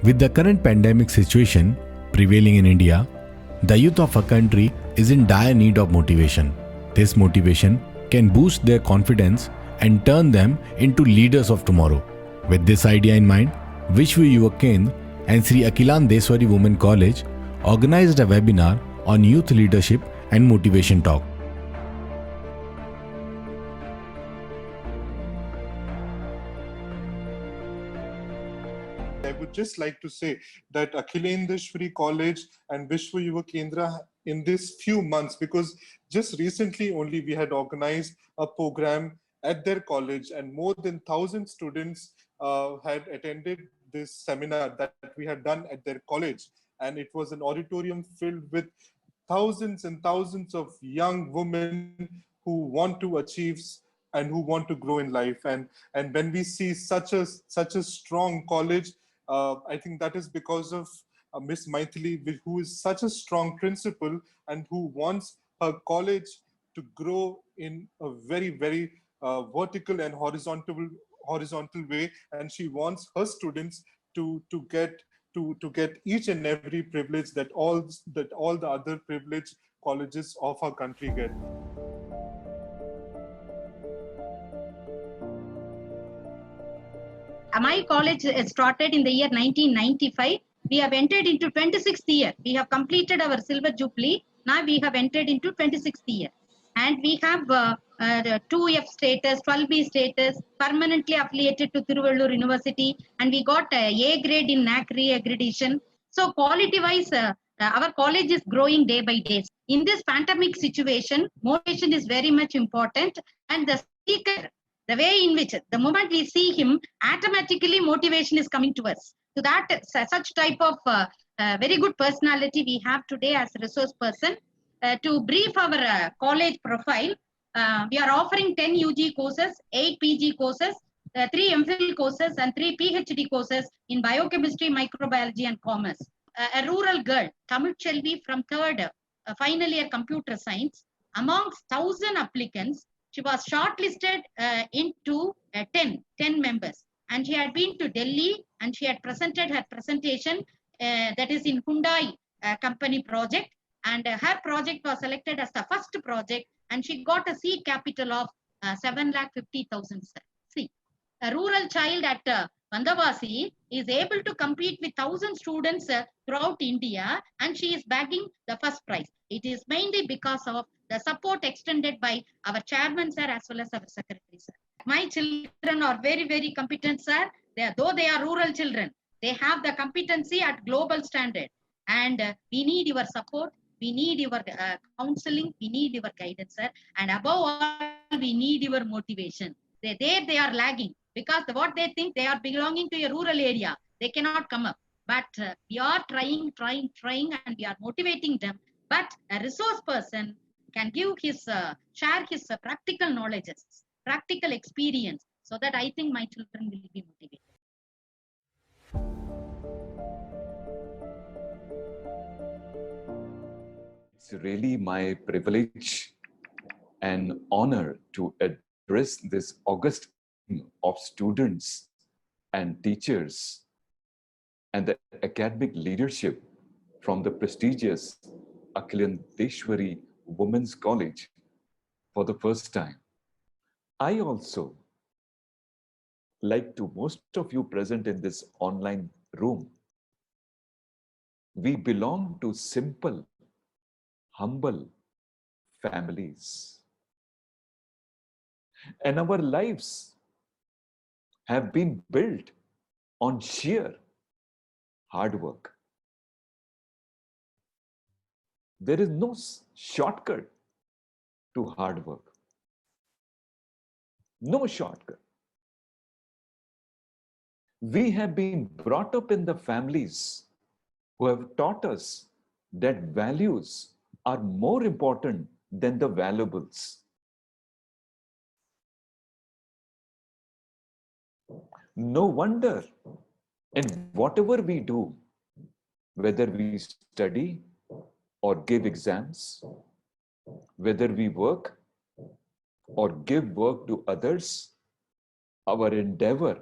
With the current pandemic situation prevailing in India, the youth of our country is in dire need of motivation. This motivation can boost their confidence and turn them into leaders of tomorrow. With this idea in mind, Vishwa Yuva Kendra and Sri Akilandeswari Women College organized a webinar on youth leadership and motivation talk. I would just like to say that Akhilandeshwari College and Vishwa Yuva Kendra in this few months, because just recently only we had organized a program at their college and more than 1,000 students had attended this seminar that we had done at their college. And it was an auditorium filled with thousands and thousands of young women who want to achieve and who want to grow in life. And when we see such a strong college, I think that is because of Miss Maithili, who is such a strong principal and who wants her college to grow in a very vertical and horizontal way, and she wants her students to get each and every privilege that all the other privileged colleges of our country get. My college started in the year 1995. We have entered into 26th year. We have completed our silver jubilee. Now we have entered into 26th year. And we have 2F status, 12B status, permanently affiliated to Tiruvallur University. And we got A grade in NAAC re-accreditation. So quality-wise, our college is growing day by day. In this pandemic situation, motivation is very much important. And the speaker, the way in which the moment we see him, automatically motivation is coming to us. So that such type of very good personality we have today as a resource person. To brief our college profile, we are offering 10 UG courses, 8 PG courses, 3 MPhil courses and 3 PhD courses in biochemistry, microbiology and commerce. A rural girl, Tamil Chelvi from 3rd final year computer science, amongst 1,000 applicants, she was shortlisted into 10 members, and she had been to Delhi and she had presented her presentation that is in Hyundai company project, and her project was selected as the first project, and she got a seed capital of 7,50,000. See, a rural child at Vandavasi is able to compete with 1,000 students throughout India, and she is bagging the first prize. It is mainly because of the support extended by our chairman sir as well as our secretary sir. My children are very competent, sir. Though they are rural children, they have the competency at global standard, and we need your support. We need your counseling. We need your guidance, sir. And above all, we need your motivation. They are lagging because what they think, they are belonging to a rural area. They cannot come up. But we are trying, and we are motivating them. But a resource person can give his, share his practical knowledges, practical experience, so that I think my children will be motivated. It's really my privilege and honor to address this august of students and teachers and the academic leadership from the prestigious Akhilandeshwari Women's College for the first time. I also, like to most of you present in this online room, we belong to simple, humble families. And our lives have been built on sheer hard work. There is no shortcut to hard work. No shortcut. We have been brought up in the families who have taught us that values are more important than the valuables. No wonder in whatever we do, whether we study or give exams, whether we work or give work to others, our endeavor,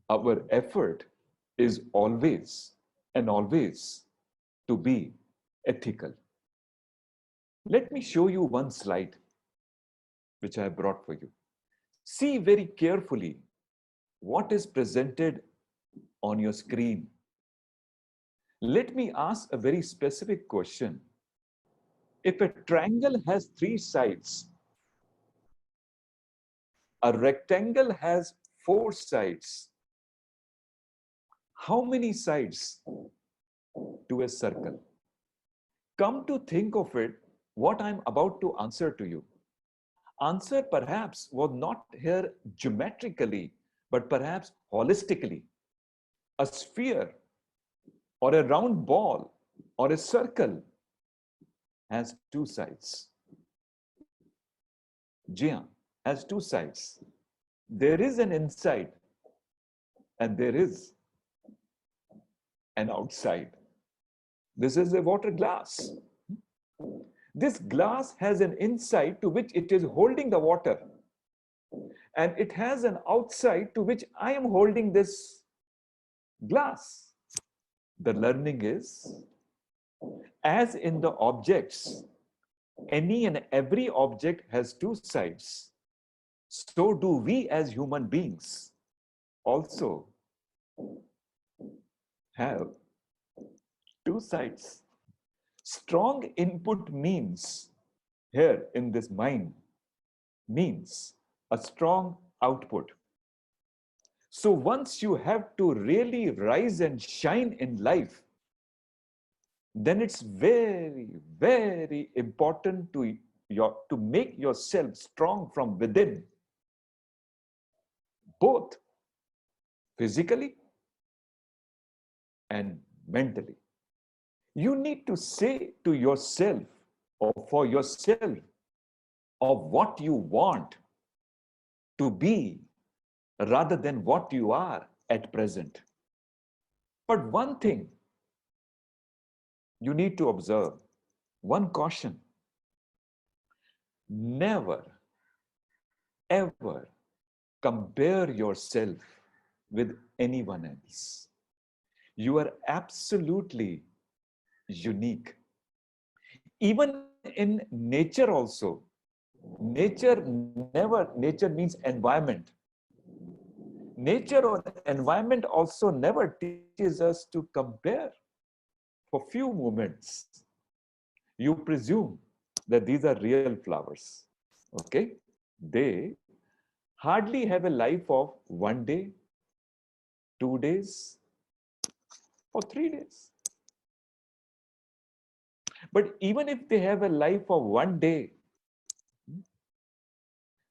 our effort is always and always to be ethical. Let me show you one slide which I have brought for you. See very carefully what is presented on your screen. Let me ask a very specific question. If a triangle has 3 sides, a rectangle has 4 sides, how many sides to a circle? Come to think of it, what I'm about to answer to you. Answer perhaps was not here geometrically, but perhaps holistically. A sphere or a round ball or a circle has 2 sides. Jian has 2 sides. There is an inside and there is an outside. This is a water glass. This glass has an inside to which it is holding the water, and it has an outside to which I am holding this glass. The learning is, as in the objects, any and every object has 2 sides. So do we as human beings also have 2 sides. Strong input means, here in this mind, means a strong output. So once you have to really rise and shine in life, then it's very, very important to make yourself strong from within, both physically and mentally. You need to say to yourself or for yourself of what you want to be rather than what you are at present. But one thing you need to observe, one caution: never, ever compare yourself with anyone else. You are absolutely unique. Even in nature also, nature means environment. Nature or environment also never teaches us to compare. For few moments, you presume that these are real flowers, okay? They hardly have a life of 1 day, 2 days, or 3 days. But even if they have a life of 1 day,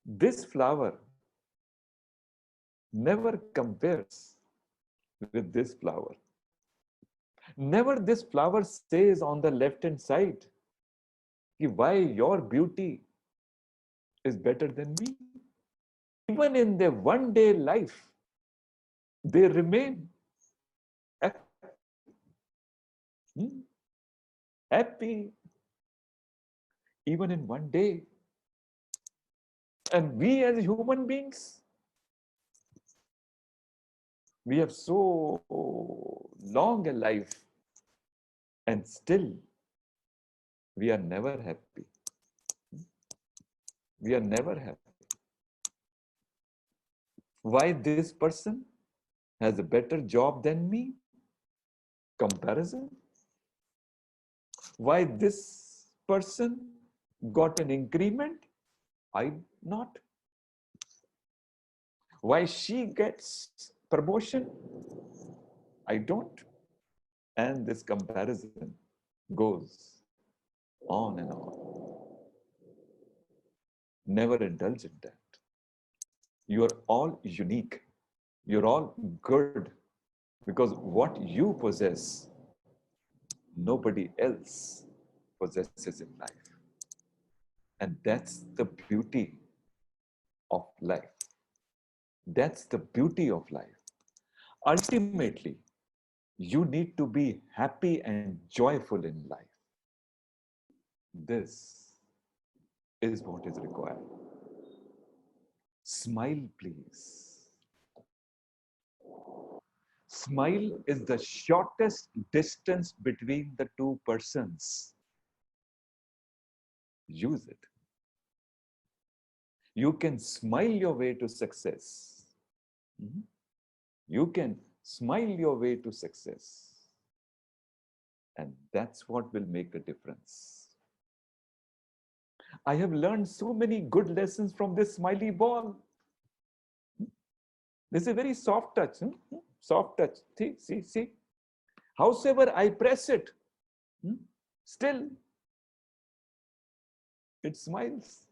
this flower never compares with this flower. Never this flower says on the left-hand side, why your beauty is better than me. Even in their 1 day life, they remain happy, even in 1 day. And we as human beings, we have so long a life, and still we are never happy. We are never happy. Why this person has a better job than me? Comparison. Why this person got an increment? I not. Why she gets promotion? I don't. And this comparison goes on and on. Never indulge in that. You are all unique. You're all good because what you possess, nobody else possesses in life. And that's the beauty of life. That's the beauty of life. Ultimately, you need to be happy and joyful in life. This is what is required. Smile, please. Smile is the shortest distance between the two persons. Use it. You can smile your way to success. Mhm. You can smile your way to success. And that's what will make a difference. I have learned so many good lessons from this smiley ball. This is a very soft touch. Soft touch. See. Howsoever I press it, still it smiles.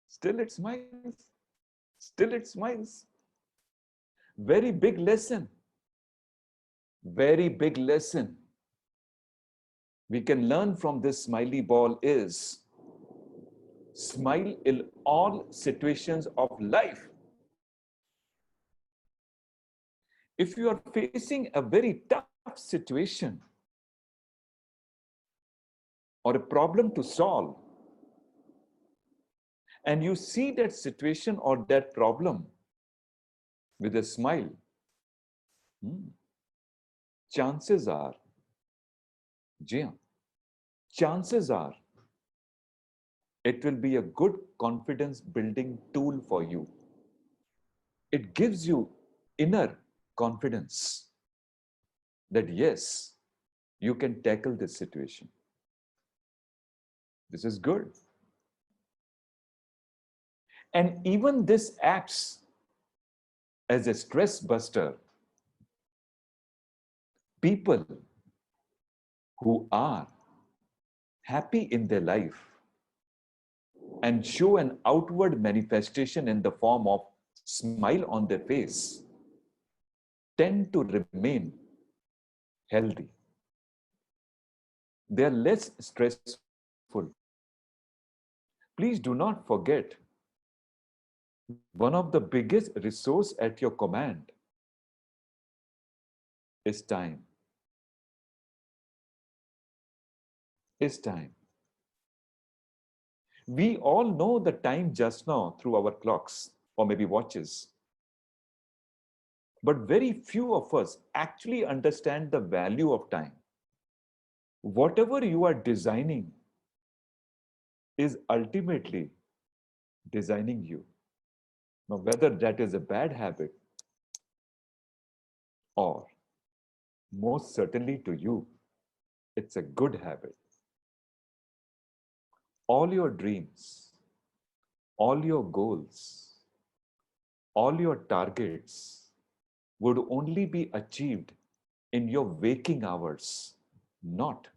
Still it smiles. Still it smiles. Very big lesson. Very big lesson we can learn from this smiley ball is smile in all situations of life. If you are facing a very tough situation or a problem to solve, and you see that situation or that problem with a smile, chances are, chances are, it will be a good confidence building tool for you. It gives you inner confidence that yes, you can tackle this situation. This is good. And even this acts as a stress buster. People who are happy in their life and show an outward manifestation in the form of smile on their face tend to remain healthy. They are less stressful. Please do not forget, one of the biggest resource at your command is time. Is time. We all know the time just now through our clocks or maybe watches. But very few of us actually understand the value of time. Whatever you are designing is ultimately designing you. Now, whether that is a bad habit or most certainly to you, it's a good habit. All your dreams, all your goals, all your targets would only be achieved in your waking hours, not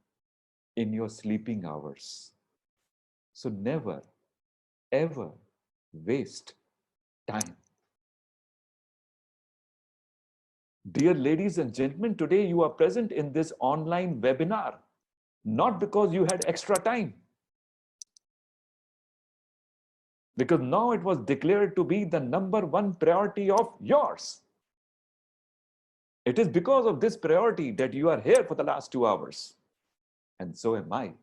in your sleeping hours. So never, ever waste time. Dear ladies and gentlemen, today you are present in this online webinar, not because you had extra time, because now it was declared to be the #1 priority of yours. It is because of this priority that you are here for the last 2 hours. And so am I.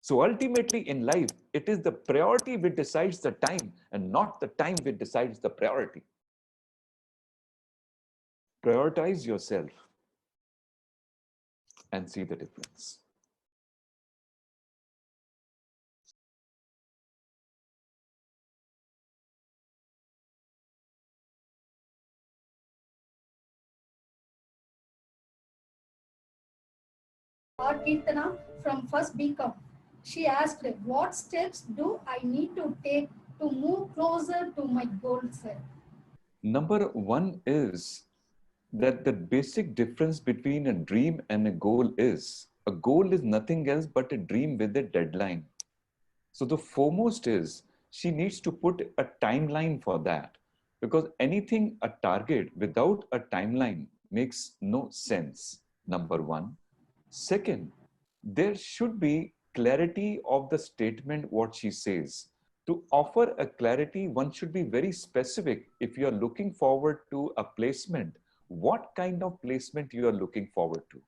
So ultimately in life, it is the priority which decides the time and not the time which decides the priority. Prioritize yourself and see the difference. Lord Kirtana from first BCom. She asked, what steps do I need to take to move closer to my goal, sir? Number one is that the basic difference between a dream and a goal is nothing else but a dream with a deadline. So the foremost is she needs to put a timeline for that, because anything, a target without a timeline makes no sense. Number one. Second, there should be clarity of the statement, what she says. To offer a clarity, one should be very specific. If you are looking forward to a placement, what kind of placement you are looking forward to?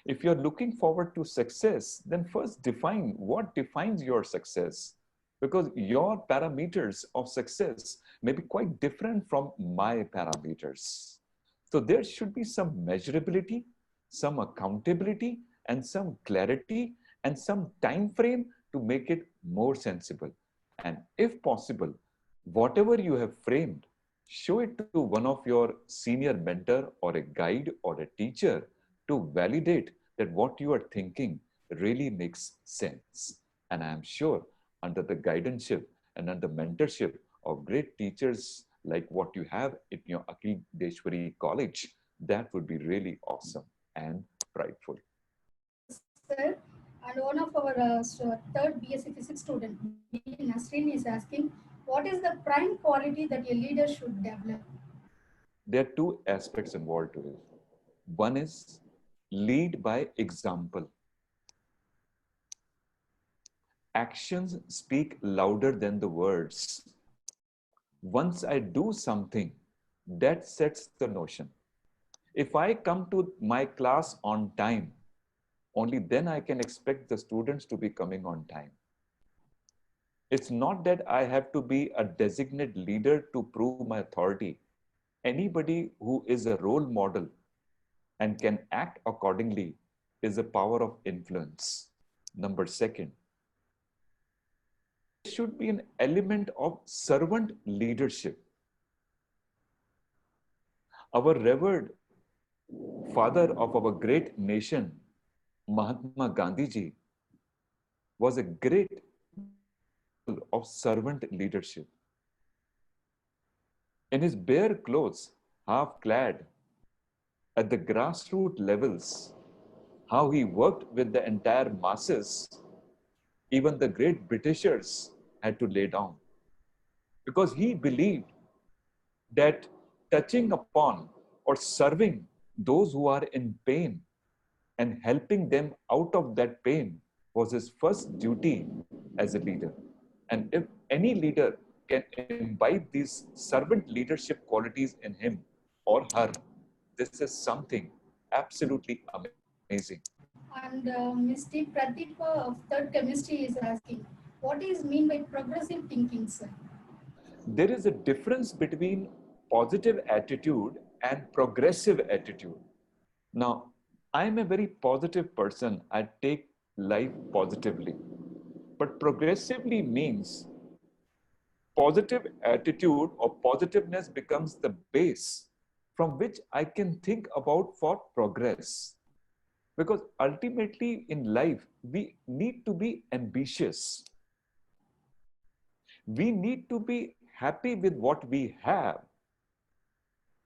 If you're looking forward to success, then first define what defines your success. because your parameters of success may be quite different from my parameters. So there should be some measurability, some accountability, and some clarity, and some time frame to make it more sensible. And if possible, whatever you have framed, show it to one of your senior mentor or a guide or a teacher to validate that what you are thinking really makes sense. And I am sure under the guidance and under mentorship of great teachers like what you have in your Akhil Deshwari College, that would be really awesome and prideful. Sir, and one of our third BSc Physics student, B. Nasreen, is asking, what is the prime quality that a leader should develop? There are two aspects involved to it. One is lead by example. Actions speak louder than the words. Once I do something, that sets the notion. If I come to my class on time, only then I can expect the students to be coming on time. It's not that I have to be a designated leader to prove my authority. Anybody who is a role model and can act accordingly is a power of influence. Number second, there should be an element of servant leadership. Our revered father of our great nation, Mahatma Gandhi ji, was a great of servant leadership. In his bare clothes, half clad, at the grassroots levels, how he worked with the entire masses, even the great Britishers had to lay down. Because he believed that touching upon or serving those who are in pain and helping them out of that pain was his first duty as a leader. And if any leader can imbibe these servant leadership qualities in him or her, this is something absolutely amazing. And Mr. Pradeepa of third chemistry is asking, what is mean by progressive thinking, sir? There is a difference between positive attitude and progressive attitude. Now, I'm a very positive person. I take life positively. But progressively means positive attitude or positiveness becomes the base from which I can think about for progress. Because ultimately in life, we need to be ambitious. We need to be happy with what we have,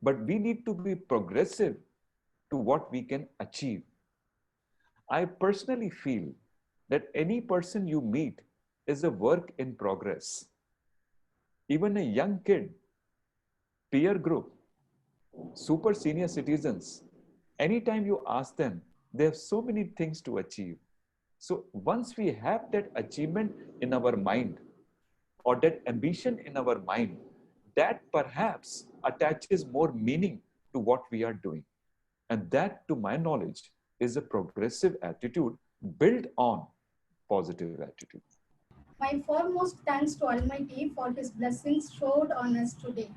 but we need to be progressive to what we can achieve. I personally feel that any person you meet is a work in progress. Even a young kid, peer group, super senior citizens, anytime you ask them, they have so many things to achieve. So once we have that achievement in our mind or that ambition in our mind, that perhaps attaches more meaning to what we are doing. And that, to my knowledge, is a progressive attitude built on positive attitude. My foremost thanks to Almighty for His blessings showered on us today.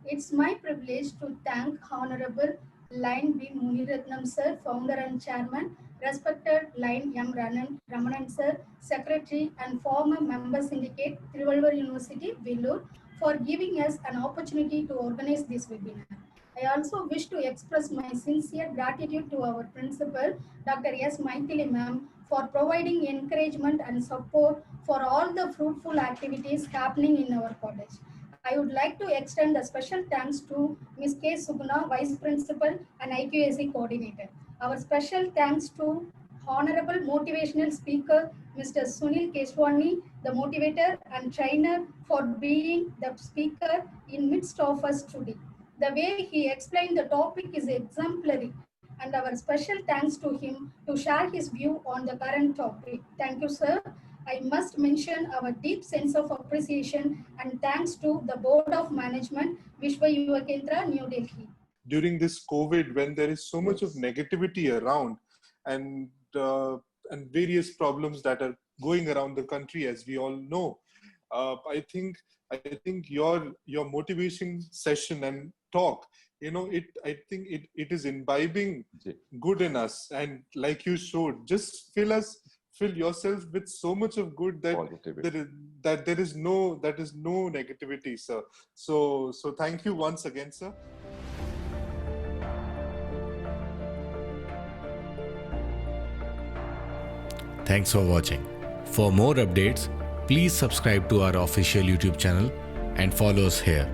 It's my privilege to thank Honorable Line B. Muniratnam Sir, Founder and Chairman, respected Line M. Ramanan Sir, Secretary and former Member Syndicate, Tiruvallur University, Vellore, for giving us an opportunity to organize this webinar. I also wish to express my sincere gratitude to our principal, Dr. S. Maithili Ma'am, for providing encouragement and support for all the fruitful activities happening in our college. I would like to extend a special thanks to Ms. K. Suguna, Vice Principal and IQAC Coordinator. Our special thanks to Honorable Motivational Speaker, Mr. Sunil Keswani, the motivator and trainer, for being the speaker in midst of us today. The way he explained the topic is exemplary, and our special thanks to him to share his view on the current topic. Thank you, sir. I must mention our deep sense of appreciation and thanks to the Board of Management, Vishwa Yuva Kendra, New Delhi. During this COVID, when there is so much of negativity around and various problems that are going around the country, as we all know, I think your motivation session and talk, I think it is imbibing Ji. good in us, and like you showed, just fill yourself with so much of good that Positivity. there is no negativity, sir. So thank you once again, sir. Thanks for watching. For more updates, please subscribe to our official YouTube channel and follow us here.